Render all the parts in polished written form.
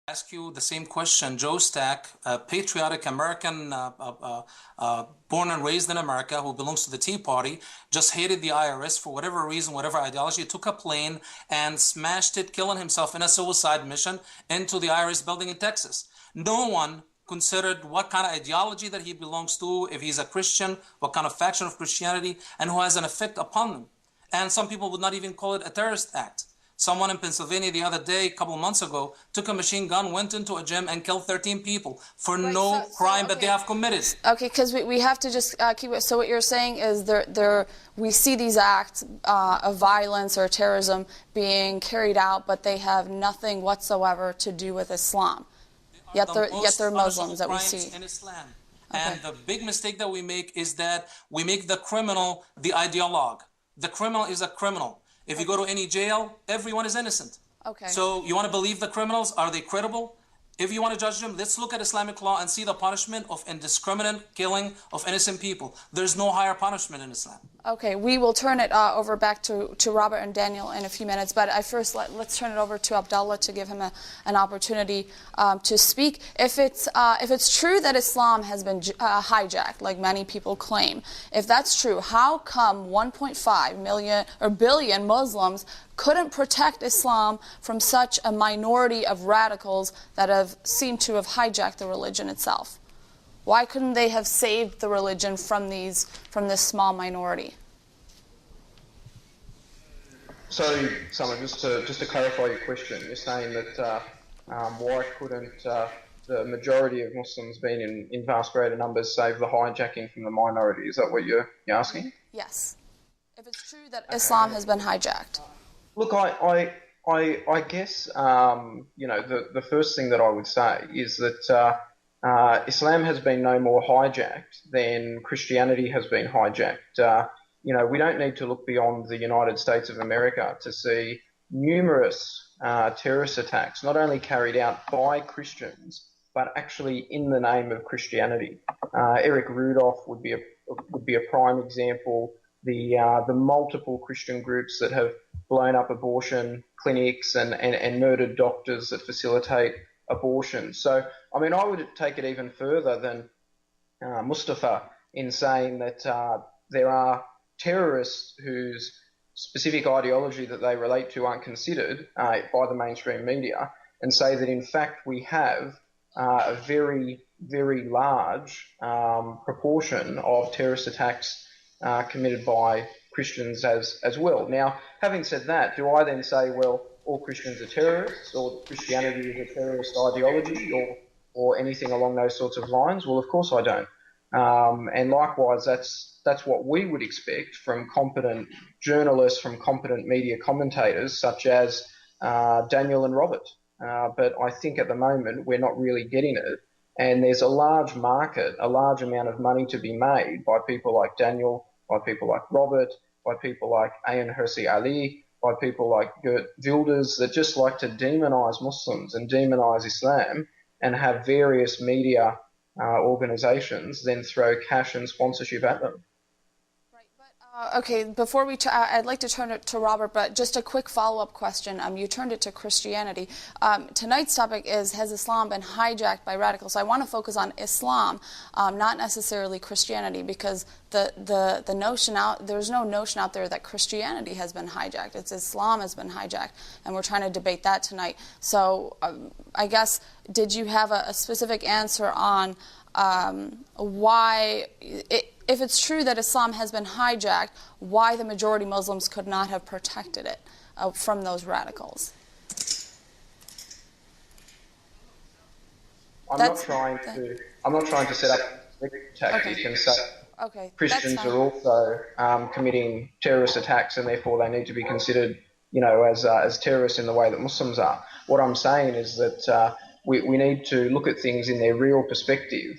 Ask you the same question. Joe Stack, a patriotic American, born and raised in America, who belongs to the Tea Party, just hated the IRS for whatever reason, whatever ideology, took a plane and smashed it, killing himself in a suicide mission into the IRS building in Texas. No one considered what kind of ideology that he belongs to, if he's a Christian, what kind of faction of Christianity, and who has an effect upon them. And some people would not even call it a terrorist act. Someone in Pennsylvania the other day, a couple of months ago, took a machine gun, went into a gym, and killed 13 people for Right, no so, crime okay. that they have committed. Okay, because we have to just keep it. So what you're saying is we see these acts of violence or terrorism being carried out, but they have nothing whatsoever to do with Islam. Yet they're Muslims that we see. In Islam. Okay. And the big mistake that we make is that we make the criminal the ideologue. The criminal is a criminal. If you go to any jail, everyone is innocent. Okay. So you want to believe the criminals? Are they credible? If you want to judge them, let's look at Islamic law and see the punishment of indiscriminate killing of innocent people. There's no higher punishment in Islam. Okay, we will turn it over back to Robert and Daniel in a few minutes, but let's turn it over to Abdullah to give him an opportunity to speak. If it's true that Islam has been hijacked, like many people claim, if that's true, how come 1.5 million or billion Muslims couldn't protect Islam from such a minority of radicals that have seemed to have hijacked the religion itself? Why couldn't they have saved the religion from this small minority? So, Salman, just to clarify your question, you're saying that why couldn't the majority of Muslims, being in vast greater numbers, save the hijacking from the minority? Is that what you're asking? Yes. If it's true that Islam has been hijacked. Look, I guess the first thing that I would say is that Islam has been no more hijacked than Christianity has been hijacked. We don't need to look beyond the United States of America to see numerous terrorist attacks, not only carried out by Christians, but actually in the name of Christianity. Eric Rudolph would be a prime example. The multiple Christian groups that have blown up abortion clinics and murdered doctors that facilitate abortion. So, I mean, I would take it even further than Mustafa in saying that there are terrorists whose specific ideology that they relate to aren't considered by the mainstream media, and say that in fact we have a very, very large proportion of terrorist attacks committed by Christians as well. Now, having said that, do I then say, well, all Christians are terrorists, or Christianity is a terrorist ideology, or anything along those sorts of lines? Well, of course I don't. And likewise, that's what we would expect from competent journalists, from competent media commentators such as Daniel and Robert. But I think at the moment we're not really getting it. And there's a large market, a large amount of money to be made by people like Daniel, by people like Robert, by people like Ayan Hirsi Ali, by people like Gert Wilders, that just like to demonize Muslims and demonize Islam, and have various media organizations then throw cash and sponsorship at them. Okay, before I'd like to turn it to Robert, but just a quick follow-up question. You turned it to Christianity. Tonight's topic is, has Islam been hijacked by radicals? So I want to focus on Islam, not necessarily Christianity, because the notion there's no notion out there that Christianity has been hijacked. It's Islam has been hijacked, and we're trying to debate that tonight. So I guess, did you have a specific answer on why, if it's true that Islam has been hijacked, why the majority Muslims could not have protected it from those radicals? I'm not trying to set up a tactic and say Christians are also committing terrorist attacks, and therefore they need to be considered, as terrorists in the way that Muslims are. What I'm saying is that we need to look at things in their real perspective.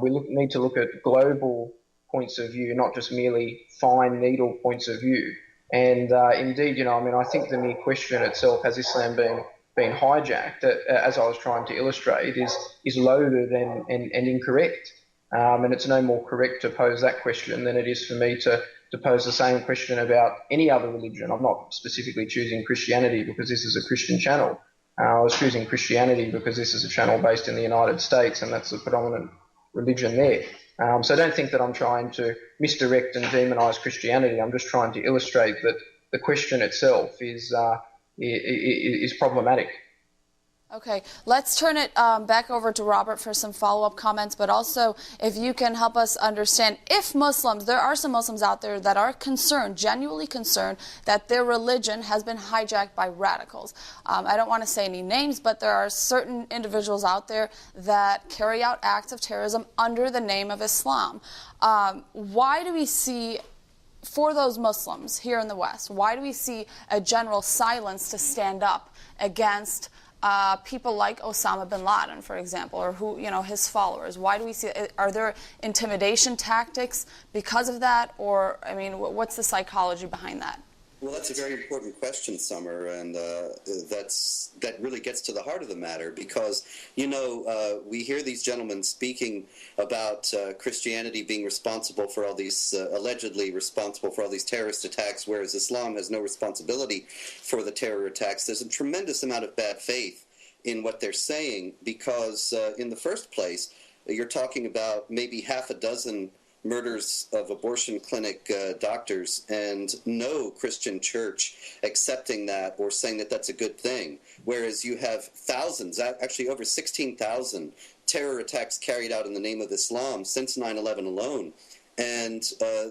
We need to look at global points of view, not just merely fine needle points of view. And indeed, I think the mere question itself, has Islam been hijacked, as I was trying to illustrate, is loaded and incorrect. And it's no more correct to pose that question than it is for me to pose the same question about any other religion. I'm not specifically choosing Christianity because this is a Christian channel. I was choosing Christianity because this is a channel based in the United States and that's the predominant religion there. So I don't think that I'm trying to misdirect and demonize Christianity. I'm just trying to illustrate that the question itself is problematic. Okay, let's turn it back over to Robert for some follow-up comments, but also if you can help us understand if Muslims, there are some Muslims out there that are concerned, genuinely concerned, that their religion has been hijacked by radicals. I don't want to say any names, but there are certain individuals out there that carry out acts of terrorism under the name of Islam. Why do we see, for those Muslims here in the West, why do we see a general silence to stand up against people like Osama bin Laden, for example, or who, his followers? Why do we see, are there intimidation tactics because of that? Or, what's the psychology behind that? Well, that's a very important question, Summer, and that really gets to the heart of the matter because, we hear these gentlemen speaking about Christianity being responsible for all these, allegedly responsible for all these terrorist attacks, whereas Islam has no responsibility for the terror attacks. There's a tremendous amount of bad faith in what they're saying because, in the first place, you're talking about maybe half a dozen murders of abortion clinic doctors and no Christian church accepting that or saying that that's a good thing, whereas you have thousands, actually over 16,000 terror attacks carried out in the name of Islam since 9/11 alone, and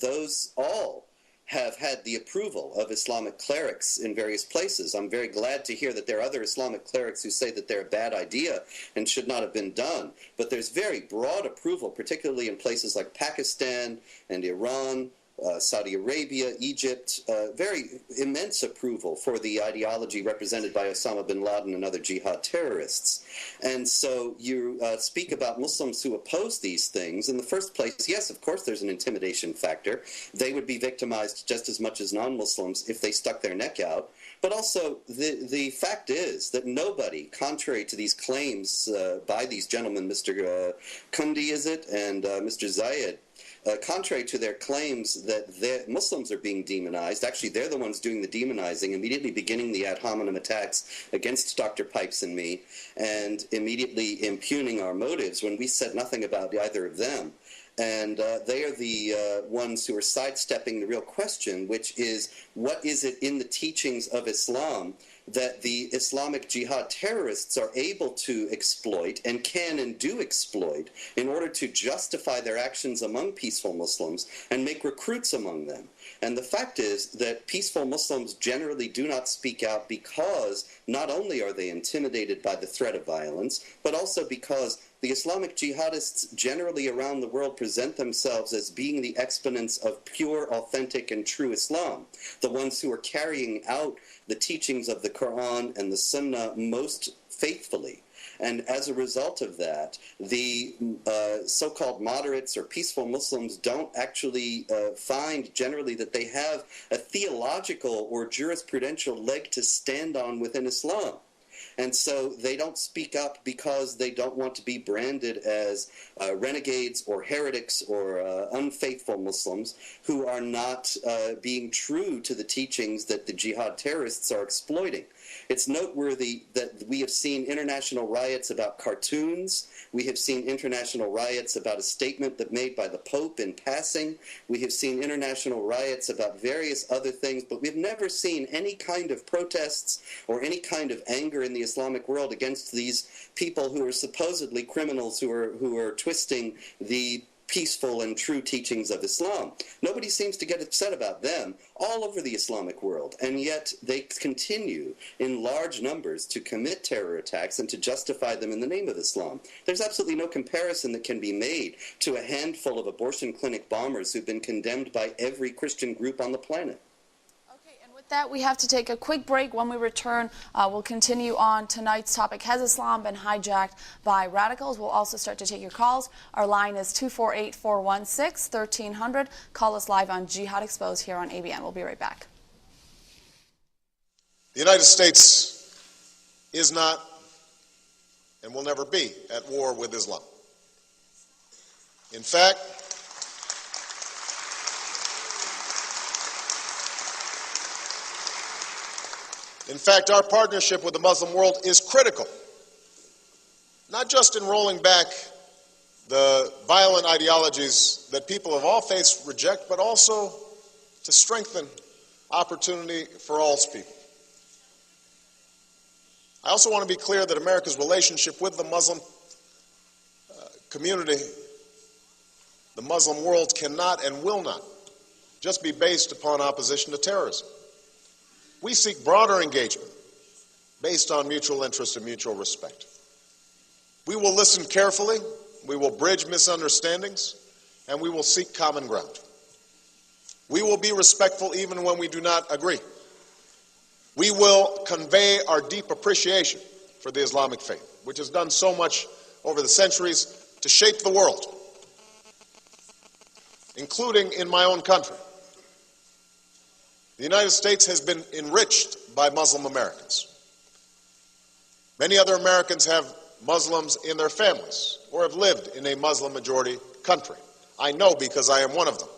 those all have had the approval of Islamic clerics in various places. I'm very glad to hear that there are other Islamic clerics who say that they're a bad idea and should not have been done. But there's very broad approval, particularly in places like Pakistan and Iran, Saudi Arabia, Egypt, very immense approval for the ideology represented by Osama bin Laden and other jihad terrorists. And so you speak about Muslims who oppose these things. In the first place, yes, of course there's an intimidation factor. They would be victimized just as much as non-Muslims if they stuck their neck out. But also, the fact is that nobody, contrary to these claims by these gentlemen, Mr. Kundi, is it, and Mr. Zayed, contrary to their claims that Muslims are being demonized, actually they're the ones doing the demonizing, immediately beginning the ad hominem attacks against Dr. Pipes and me, and immediately impugning our motives when we said nothing about either of them. And they are the ones who are sidestepping the real question, which is, what is it in the teachings of Islam that the Islamic jihad terrorists are able to exploit and can and do exploit in order to justify their actions among peaceful Muslims and make recruits among them? And the fact is that peaceful Muslims generally do not speak out because not only are they intimidated by the threat of violence, but also because the Islamic jihadists generally around the world present themselves as being the exponents of pure, authentic, and true Islam, the ones who are carrying out the teachings of the Quran and the Sunnah most faithfully. And as a result of that, the so-called moderates or peaceful Muslims don't actually find generally that they have a theological or jurisprudential leg to stand on within Islam. And so they don't speak up because they don't want to be branded as renegades or heretics or unfaithful Muslims who are not being true to the teachings that the jihad terrorists are exploiting. It's noteworthy that we have seen international riots about cartoons. We have seen international riots about a statement that made by the Pope in passing. We have seen international riots about various other things, but we've never seen any kind of protests or any kind of anger in the Islamic world against these people who are supposedly criminals who are twisting the peaceful and true teachings of Islam. Nobody seems to get upset about them all over the Islamic world, and yet they continue in large numbers to commit terror attacks and to justify them in the name of Islam. There's absolutely no comparison that can be made to a handful of abortion clinic bombers who've been condemned by every Christian group on the planet. With that, we have to take a quick break. When we return, we'll continue on tonight's topic. Has Islam been hijacked by radicals? We'll also start to take your calls. Our line is 248-416-1300. Call us live on Jihad Exposed here on ABN. We'll be right back. The United States is not and will never be at war with Islam. In fact, In fact, our partnership with the Muslim world is critical, not just in rolling back the violent ideologies that people of all faiths reject, but also to strengthen opportunity for all people. I also want to be clear that America's relationship with the Muslim community, the Muslim world, cannot and will not just be based upon opposition to terrorism. We seek broader engagement based on mutual interest and mutual respect. We will listen carefully, we will bridge misunderstandings, and we will seek common ground. We will be respectful even when we do not agree. We will convey our deep appreciation for the Islamic faith, which has done so much over the centuries to shape the world, including in my own country. The United States has been enriched by Muslim Americans. Many other Americans have Muslims in their families or have lived in a Muslim majority country. I know because I am one of them.